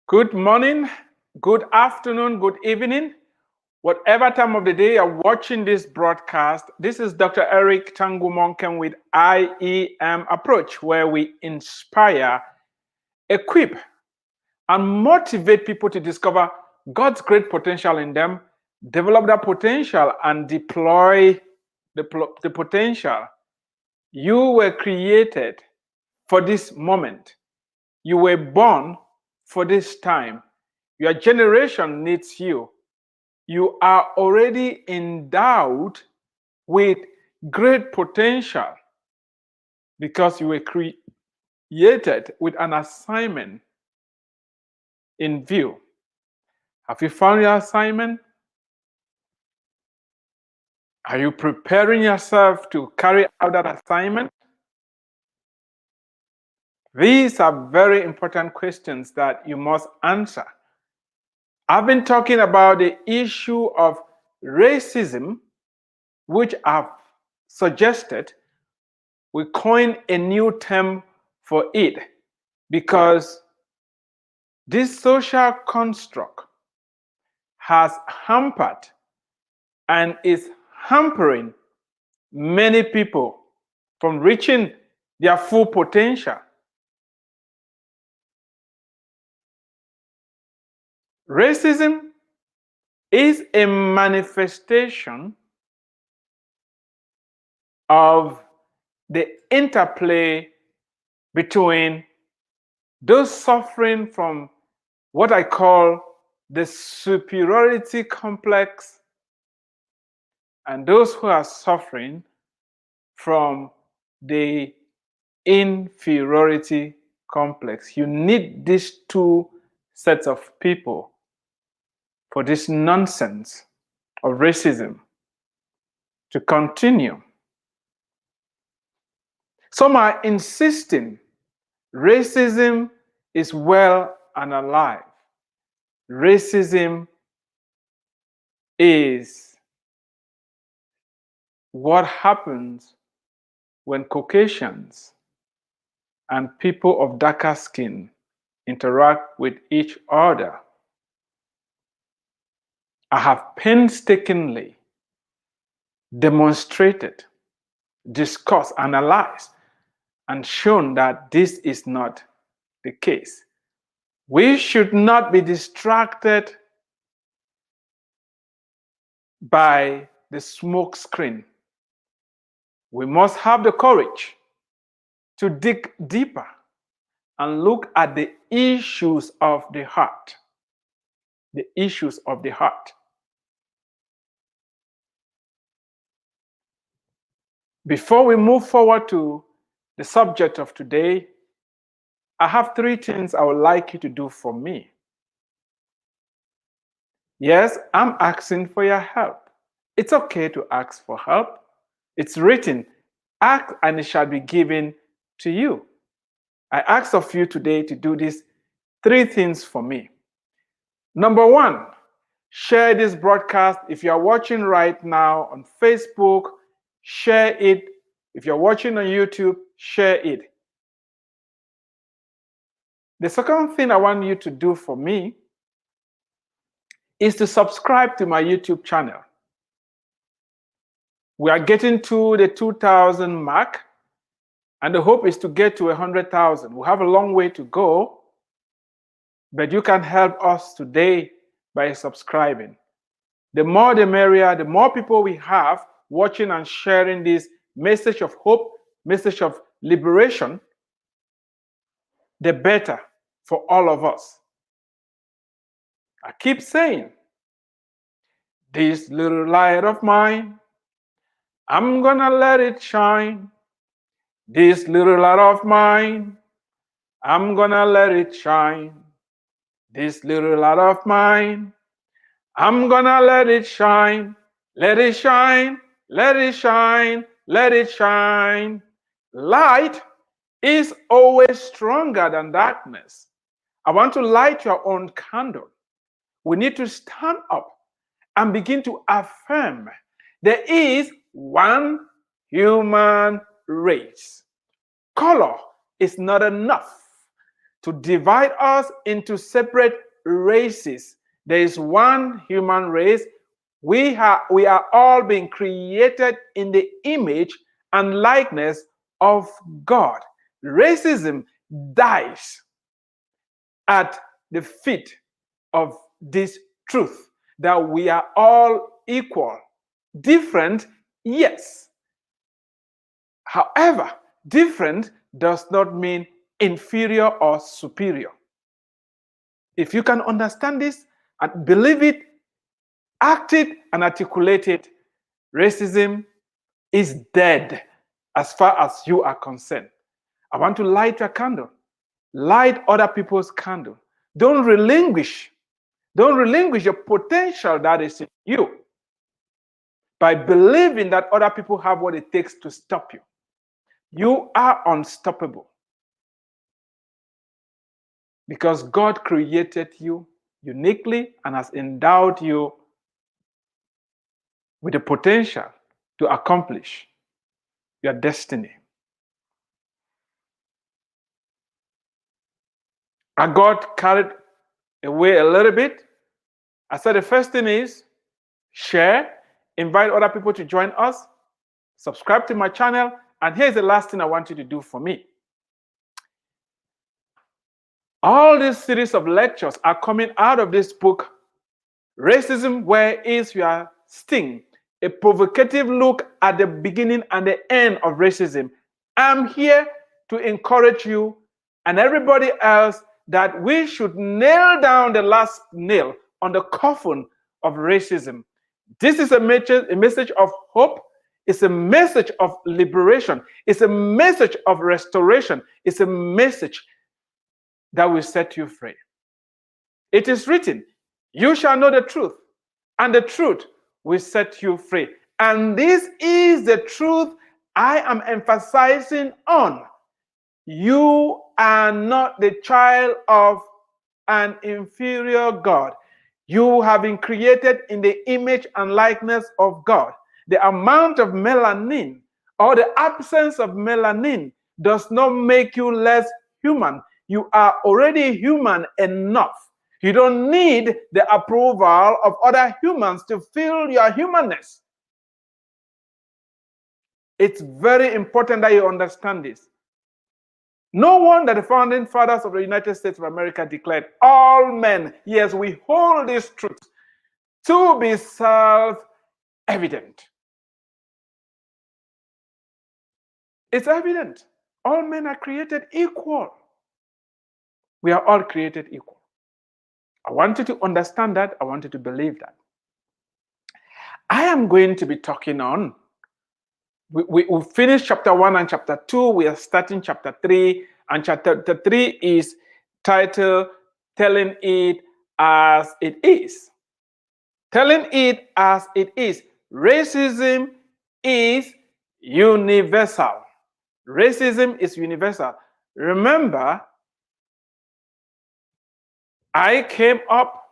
Good morning, good afternoon, good evening, whatever time of the day you're watching this broadcast. This is Dr. Eric Tangu Monken with IEM Approach, where we inspire, equip, and motivate people to discover God's great potential in them, develop that potential, and deploy the potential. You were created for this moment. You were born for this time. Your generation needs you. You are already endowed with great potential because you were created with an assignment in view. Have you found your assignment? Are you preparing yourself to carry out that assignment? These are very important questions that you must answer. I've been talking about the issue of racism, which I've suggested we coin a new term for it because this social construct has hampered and is hampering many people from reaching their full potential. Racism is a manifestation of the interplay between those suffering from what I call the superiority complex and those who are suffering from the inferiority complex. You need these two sets of people for this nonsense of racism to continue. Some are insisting racism is well and alive. Racism is what happens when Caucasians and people of darker skin interact with each other. I have painstakingly demonstrated, discussed, analyzed, and shown that this is not the case. We should not be distracted by the smoke screen. We must have the courage to dig deeper and look at the issues of the heart. The issues of the heart. Before we move forward to the subject of today, I have three things I would like you to do for me. Yes, I'm asking for your help. It's okay to ask for help. It's written, ask and it shall be given to you. I ask of you today to do these three things for me. Number one, share this broadcast. If you are watching right now on Facebook, share it. If you're watching on YouTube, share it. The second thing I want you to do for me is to subscribe to my YouTube channel. We are getting to the 2,000 mark, and the hope is to get to 100,000. We have a long way to go, but you can help us today by subscribing. The more the merrier, the more people we have watching and sharing this message of hope, message of liberation, the better for all of us. I keep saying, this little light of mine, I'm gonna let it shine. This little light of mine, I'm gonna let it shine. This little light of mine, I'm gonna let it shine. Let it shine, let it shine, let it shine. Light is always stronger than darkness. I want to light your own candle. We need to stand up and begin to affirm there is one human race. Color is not enough. to divide us into separate races. There is one human race. We are all being created in the image and likeness of God. Racism dies at the feet of this truth that we are all equal. Different, yes. However, different does not mean inferior or superior. If you can understand this and believe it, act it, and articulate it, racism is dead as far as you are concerned. I want to light a candle. Light other people's candle. Don't relinquish your potential that is in you by believing that other people have what it takes to stop you. You are unstoppable because God created you uniquely and has endowed you with the potential to accomplish your destiny. I got carried away a little bit. I said the first thing is share, invite other people to join us, subscribe to my channel, and here's the last thing I want you to do for me. All this series of lectures are coming out of this book, Racism, Where Is Your Sting? A provocative look at the beginning and the end of racism. I'm here to encourage you and everybody else that we should nail down the last nail on the coffin of racism. This is a message of hope. It's a message of liberation. It's a message of restoration. It's a message that will set you free. It is written, you shall know the truth, and the truth will set you free. And this is the truth I am emphasizing on. You are not the child of an inferior God. You have been created in the image and likeness of God. The amount of melanin or the absence of melanin does not make you less human. You are already human enough. You don't need the approval of other humans to feel your humanness. It's very important that you understand this. No wonder the founding fathers of the United States of America declared all men, yes, we hold this truth to be self-evident. It's evident. All men are created equal. We are all created equal. I want you to understand that. I want you to believe that. I am going to be talking on, we finished chapter 1 and chapter 2. We are starting chapter 3. And chapter 3 is titled, Telling It As It Is. Telling it as it is. Racism is universal. Racism is universal. Remember, I came up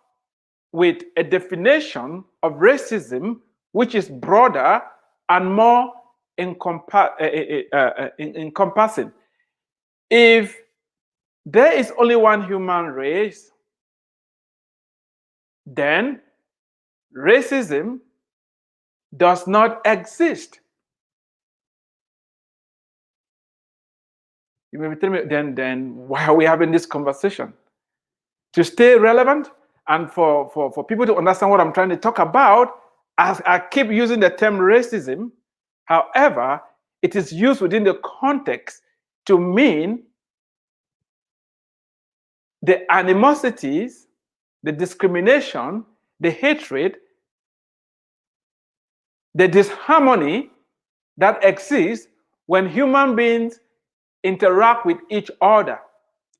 with a definition of racism which is broader and more encompassing. If there is only one human race, then racism does not exist. You may be telling me, then why are we having this conversation? To stay relevant and for people to understand what I'm trying to talk about, as I keep using the term racism. However, it is used within the context to mean the animosities, the discrimination, the hatred, the disharmony that exists when human beings interact with each other.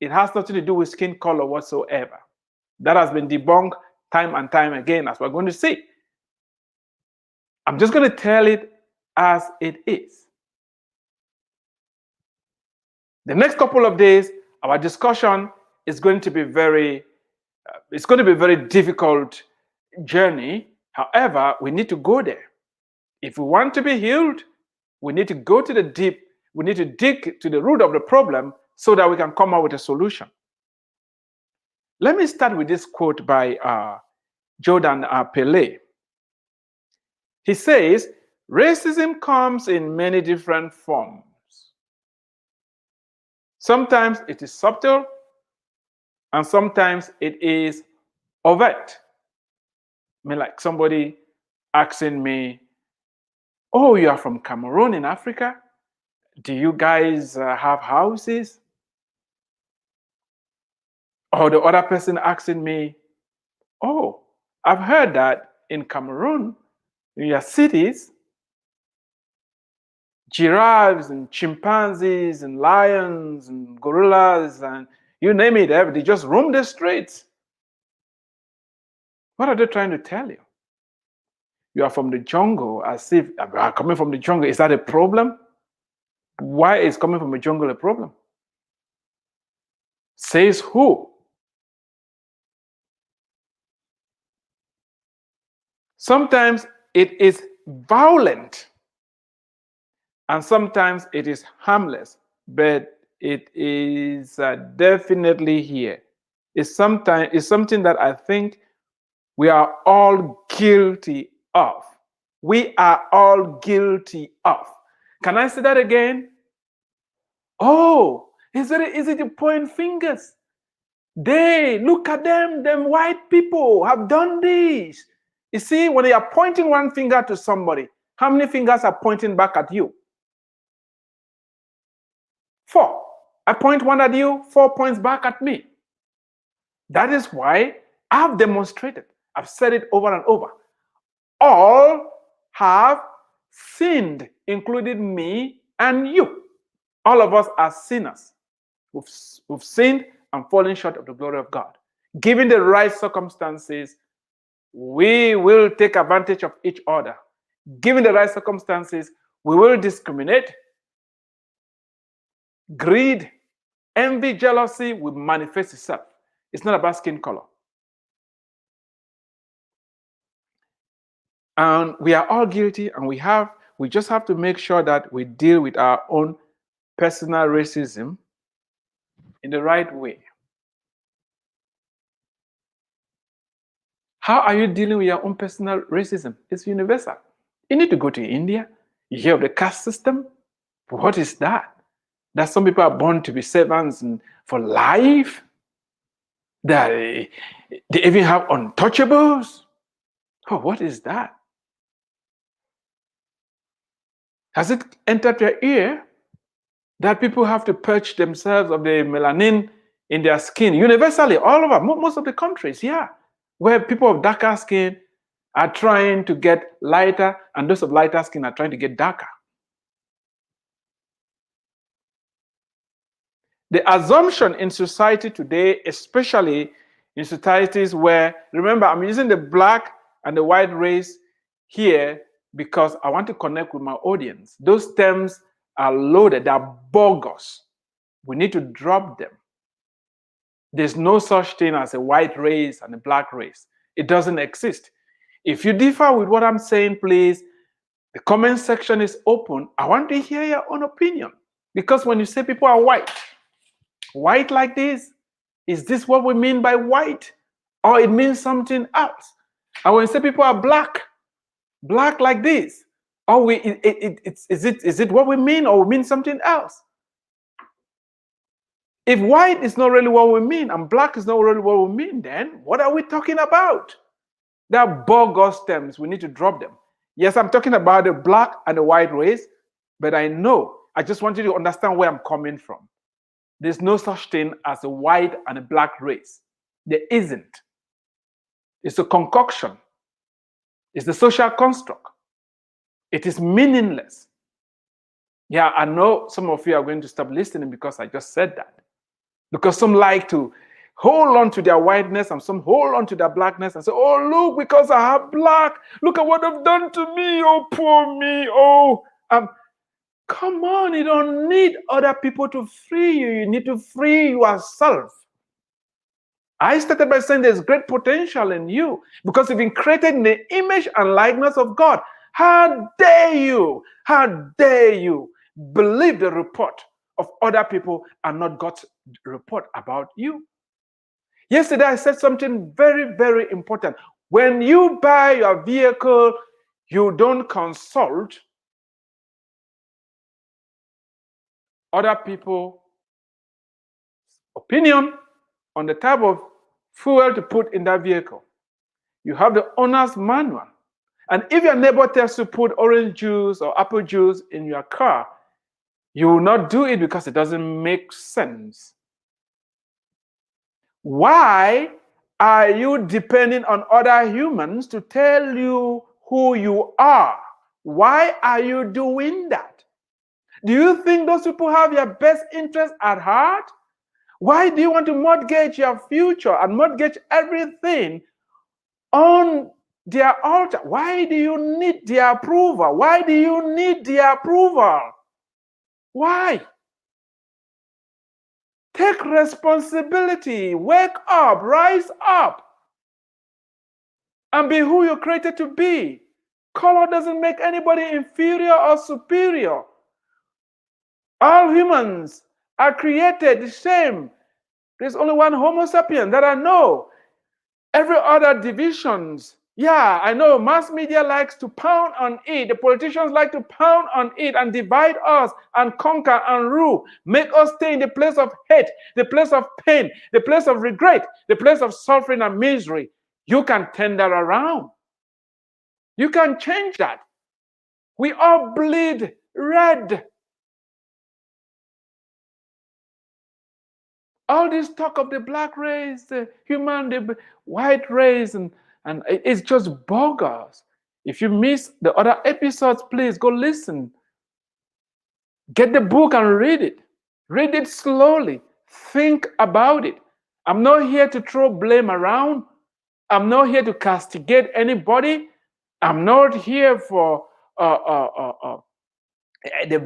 It has nothing to do with skin color whatsoever. That has been debunked time and time again, as we're going to see. I'm just going to tell it as it is. The next couple of days, our discussion is going to be very difficult journey. However, we need to go there. If we want to be healed, we need to go to the deep. We need to dig to the root of the problem so that we can come up with a solution. Let me start with this quote by Jordan Peele. He says, racism comes in many different forms. Sometimes it is subtle, and sometimes it is overt. I mean, like somebody asking me, oh, you are from Cameroon in Africa? Do you guys have houses? Or the other person asking me, oh, I've heard that in Cameroon, in your cities, giraffes and chimpanzees and lions and gorillas and you name it, they just roam the streets. What are they trying to tell you? You are from the jungle, as if coming from the jungle, is that a problem? Why is coming from the jungle a problem? Says who? Sometimes it is violent and sometimes it is harmless, but it is definitely here. It's something that I think we are all guilty of. We are all guilty of. Can I say that again? Oh, it's very easy to point fingers. They, look at them white people have done this. You see, when you are pointing one finger to somebody, how many fingers are pointing back at you? 4. I point one at you, 4 points back at me. That is why I've demonstrated, I've said it over and over. All have sinned, including me and you. All of us are sinners who've sinned and fallen short of the glory of God. Given the right circumstances, we will take advantage of each other. Given the right circumstances, we will discriminate. Greed, envy, jealousy will manifest itself. It's not about skin color. And we are all guilty, and we just have to make sure that we deal with our own personal racism in the right way. How are you dealing with your own personal racism? It's universal. You need to go to India. You hear of the caste system. What is that? That some people are born to be servants for life. That they even have untouchables. Oh, what is that? Has it entered your ear that people have to purge themselves of the melanin in their skin universally, all over most of the countries, yeah, where people of darker skin are trying to get lighter and those of lighter skin are trying to get darker. The assumption in society today, especially in societies where, remember, I'm using the black and the white race here because I want to connect with my audience. Those terms are loaded, they're bogus. We need to drop them. There's no such thing as a white race and a black race. It doesn't exist. If you differ with what I'm saying, please, the comment section is open. I want to hear your own opinion. Because when you say people are white like this, is this what we mean by white? Or it means something else? And when you say people are black like this, or is it what we mean or we mean something else? If white is not really what we mean and black is not really what we mean, then what are we talking about? They are bogus terms. We need to drop them. Yes, I'm talking about the black and the white race, but I just want you to understand where I'm coming from. There's no such thing as a white and a black race. There isn't. It's a concoction. It's the social construct. It is meaningless. Yeah, I know some of you are going to stop listening because I just said that. Because some like to hold on to their whiteness and some hold on to their blackness and say, oh, look, because I have black, look at what they've done to me. Oh, poor me. Oh, come on, you don't need other people to free you. You need to free yourself. I started by saying there's great potential in you because you've been created in the image and likeness of God. How dare you believe the report of other people and not God's report about you? Yesterday, I said something very, very important. When you buy your vehicle, you don't consult other people's opinion on the type of fuel to put in that vehicle. You have the owner's manual. And if your neighbor tells you to put orange juice or apple juice in your car, you will not do it because it doesn't make sense. Why are you depending on other humans to tell you who you are? Why are you doing that? Do you think those people have your best interest at heart? Why do you want to mortgage your future and mortgage everything on their altar? Why do you need their approval? Why do you need their approval? Why? Take responsibility. Wake up. Rise up. And be who you're created to be. Color doesn't make anybody inferior or superior. All humans are created the same. There's only one Homo sapien that I know. Every other divisions, yeah, I know mass media likes to pound on it. The politicians like to pound on it and divide us and conquer and rule. Make us stay in the place of hate, the place of pain, the place of regret, the place of suffering and misery. You can turn that around. You can change that. We all bleed red. All this talk of the black race, the human, the white race, and it's just bogus. If you miss the other episodes, please go listen. Get the book and read it. Read it slowly. Think about it. I'm not here to throw blame around. I'm not here to castigate anybody. I'm not here for the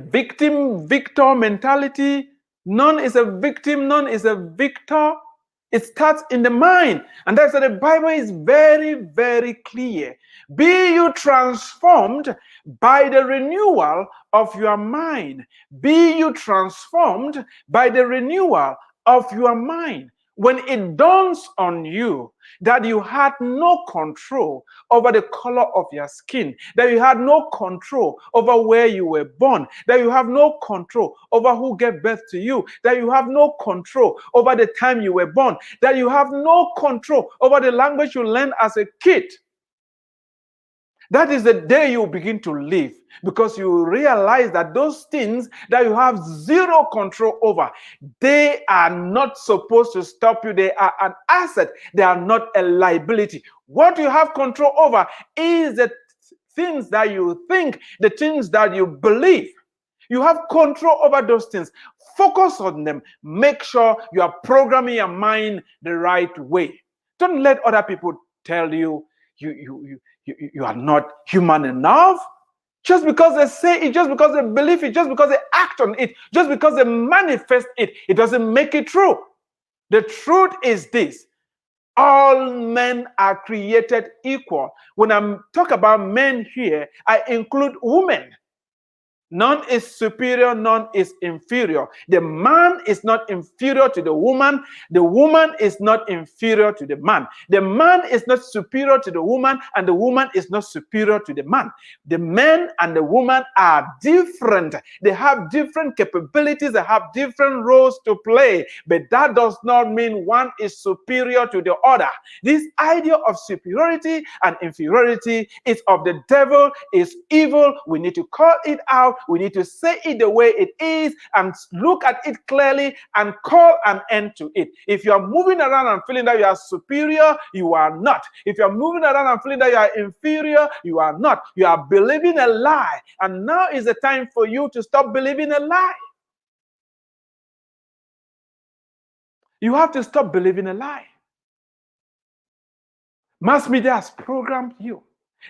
victim-victor mentality. None is a victim, none is a victor. It starts in the mind. And that's why the Bible is very, very clear. Be you transformed by the renewal of your mind. Be you transformed by the renewal of your mind. When it dawns on you that you had no control over the color of your skin, that you had no control over where you were born, that you have no control over who gave birth to you, that you have no control over the time you were born, that you have no control over the language you learned as a kid, that is the day you begin to live, because you realize that those things that you have zero control over, they are not supposed to stop you. They are an asset. They are not a liability. What you have control over is the things that you think, the things that you believe. You have control over those things. Focus on them. Make sure you are programming your mind the right way. Don't let other people tell you you are not human enough. Just because they say it, just because they believe it, just because they act on it, just because they manifest it, it doesn't make it true. The truth is this: all men are created equal. When I talk about men here, I include women. None is superior, none is inferior. The man is not inferior to the woman. The woman is not inferior to the man. The man is not superior to the woman, and the woman is not superior to the man. The man and the woman are different. They have different capabilities, they have different roles to play, but that does not mean one is superior to the other. This idea of superiority and inferiority is of the devil, is evil. We need to call it out. We need to say it the way it is and look at it clearly and call an end to it. If you are moving around and feeling that you are superior, you are not. If you are moving around and feeling that you are inferior, you are not. You are believing a lie. And now is the time for you to stop believing a lie. You have to stop believing a lie. Mass media has programmed you.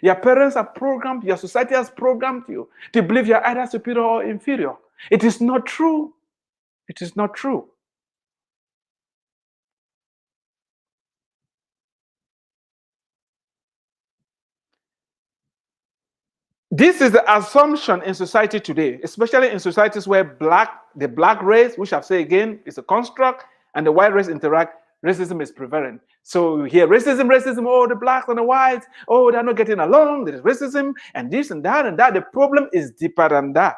Your parents have programmed, your society has programmed you to believe you're either superior or inferior. It is not true. It is not true. This is the assumption in society today, especially in societies where the black race, which I've said again, is a construct, and the white race interact. racism is prevalent. So you hear racism, racism, oh, the blacks and the whites, oh, they're not getting along, there is racism, and this and that and that. The problem is deeper than that.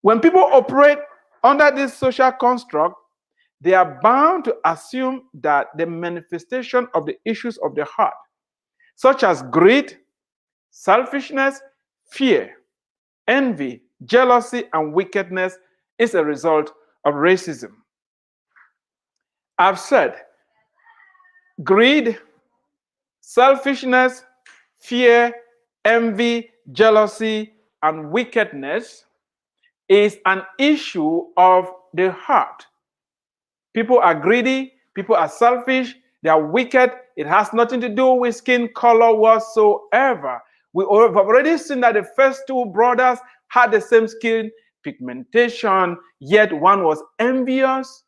When people operate under this social construct, they are bound to assume that the manifestation of the issues of the heart, such as greed, selfishness, fear, envy, jealousy, and wickedness, is a result of racism. I've said greed, selfishness, fear, envy, jealousy, and wickedness is an issue of the heart. People are greedy, people are selfish, they are wicked. It has nothing to do with skin color whatsoever. We have already seen that the first two brothers had the same skin pigmentation, yet one was envious,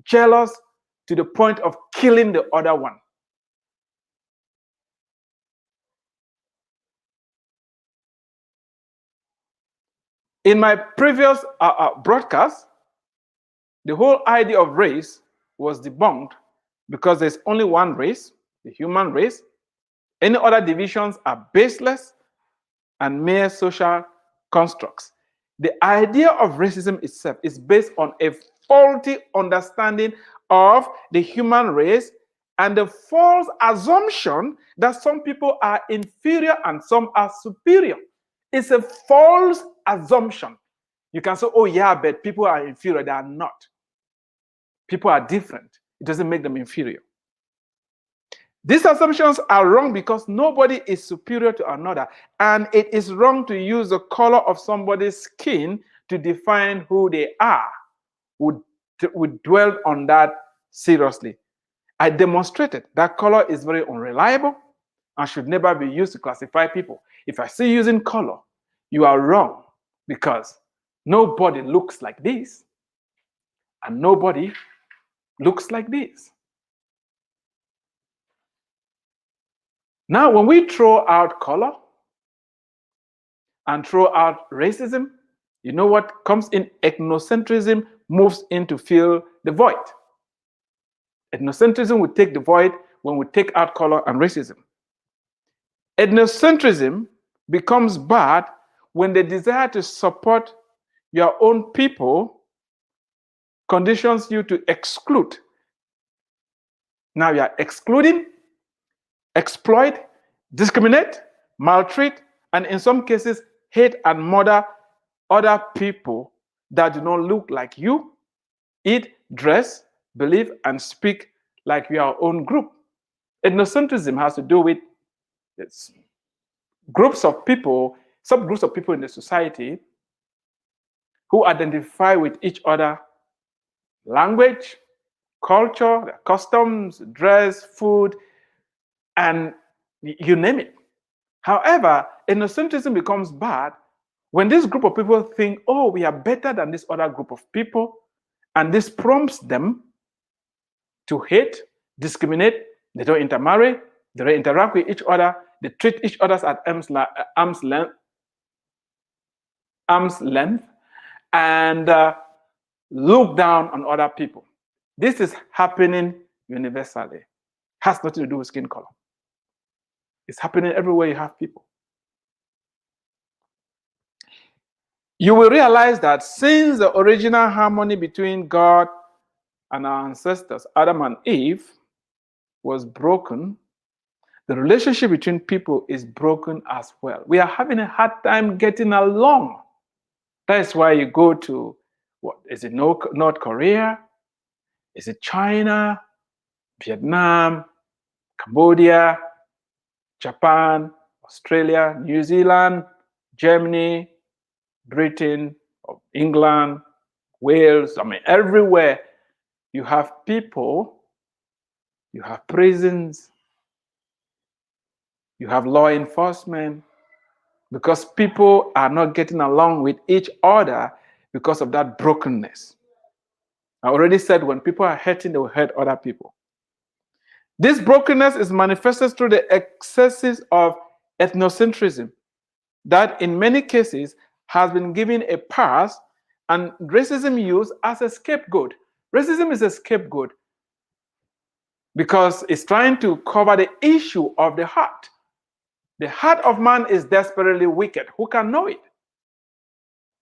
jealous, to the point of killing the other one. In my previous broadcast, the whole idea of race was debunked because there's only one race, the human race. Any other divisions are baseless and mere social constructs. The idea of racism itself is based on a faulty understanding of the human race and the false assumption that some people are inferior and some are superior. It's a false assumption. You can say, oh yeah, but people are inferior. They are not. People are different. It doesn't make them inferior. These assumptions are wrong because nobody is superior to another, and it is wrong to use the color of somebody's skin to define who they are. We dwelled on that seriously. I demonstrated that color is very unreliable and should never be used to classify people. If I see using color, you are wrong because nobody looks like this and nobody looks like this. Now, when we throw out color and throw out racism, you know what comes in? Ethnocentrism moves in to fill the void. Ethnocentrism will take the void when we take out color and racism. Ethnocentrism becomes bad when the desire to support your own people conditions you to exclude. Now you are excluding, exploit, discriminate, maltreat, and in some cases, hate and murder other people that do not look like you, eat, dress, believe, and speak like your own group. Ethnocentrism has to do with groups of people, subgroups of people in the society who identify with each other, language, culture, their customs, dress, food, and you name it. However, ethnocentrism becomes bad when this group of people think, oh, we are better than this other group of people, and this prompts them to hate, discriminate, they don't intermarry, they don't interact with each other, they treat each other at arm's length, and look down on other people. This is happening universally. Has nothing to do with skin color. It's happening everywhere you have people. You will realize that since the original harmony between God and our ancestors, Adam and Eve, was broken, the relationship between people is broken as well. We are having a hard time getting along. That's why you go to, what is it, North Korea? Is it China, Vietnam, Cambodia, Japan, Australia, New Zealand, Germany, Britain, England, Wales, I mean, everywhere you have people, you have prisons, you have law enforcement, because people are not getting along with each other because of that brokenness. I already said when people are hurting, they will hurt other people. This brokenness is manifested through the excesses of ethnocentrism that in many cases has been given a pass and racism used as a scapegoat. Racism is a scapegoat. because it's trying to cover the issue of the heart. The heart of man is desperately wicked. Who can know it?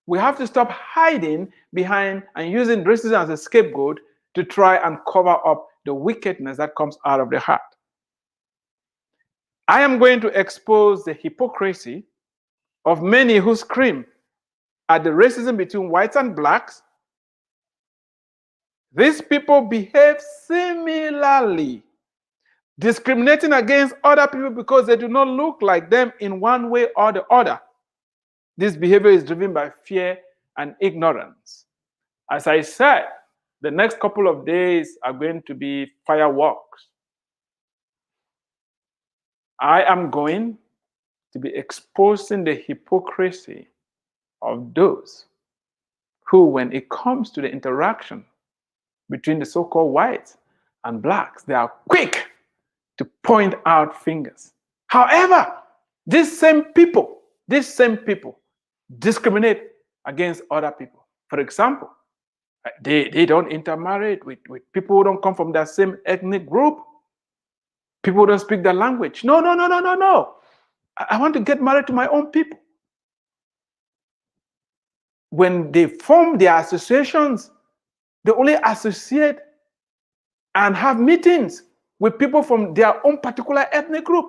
We have to stop hiding behind and using racism as a scapegoat to try and cover up the wickedness that comes out of the heart. I am going to expose the hypocrisy of many who scream at the racism between whites and blacks. These people behave similarly, discriminating against other people because they do not look like them in one way or the other. This behavior is driven by fear and ignorance. As I said, the next couple of days are going to be fireworks. I am going to be exposing the hypocrisy of those who, when it comes to the interaction between the so-called whites and blacks, they are quick to point out fingers. However, these same people discriminate against other people. For example, they don't intermarry with people who don't come from that same ethnic group. People who don't speak their language. No. I want to get married to my own people. When they form their associations, they only associate and have meetings with people from their own particular ethnic group.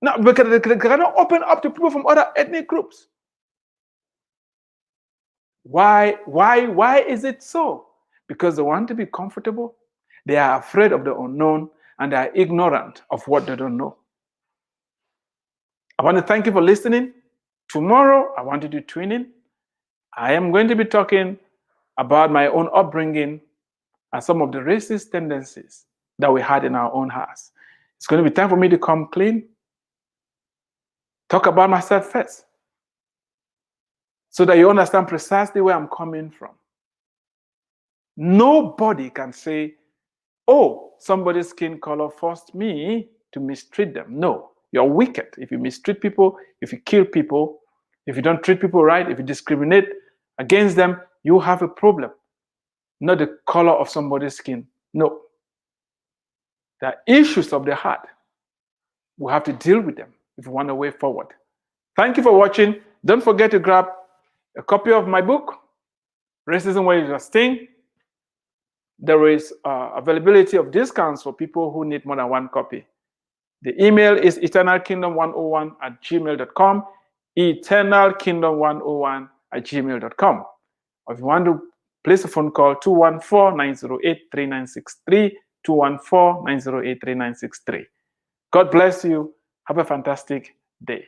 Now, because they cannot open up to people from other ethnic groups. Why is it so? Because they want to be comfortable. They are afraid of the unknown and they are ignorant of what they don't know. I want to thank you for listening. Tomorrow, I want you to tune in. I am going to be talking about my own upbringing and some of the racist tendencies that we had in our own house. It's going to be time for me to come clean, talk about myself first, so that you understand precisely where I'm coming from. Nobody can say, oh, somebody's skin color forced me to mistreat them. No, you're wicked. If you mistreat people, if you kill people, if you don't treat people right, if you discriminate against them, you have a problem. Not the color of somebody's skin. No. There are issues of the heart. We have to deal with them if we want a way forward. Thank you for watching. Don't forget to grab a copy of my book, Racism Where It's a Sting. There is availability of discounts for people who need more than one copy. The email is eternalkingdom101@gmail.com, eternalkingdom101@gmail.com. Or if you want to place a phone call, 214-908-3963, 214-908-3963. God bless you. Have a fantastic day.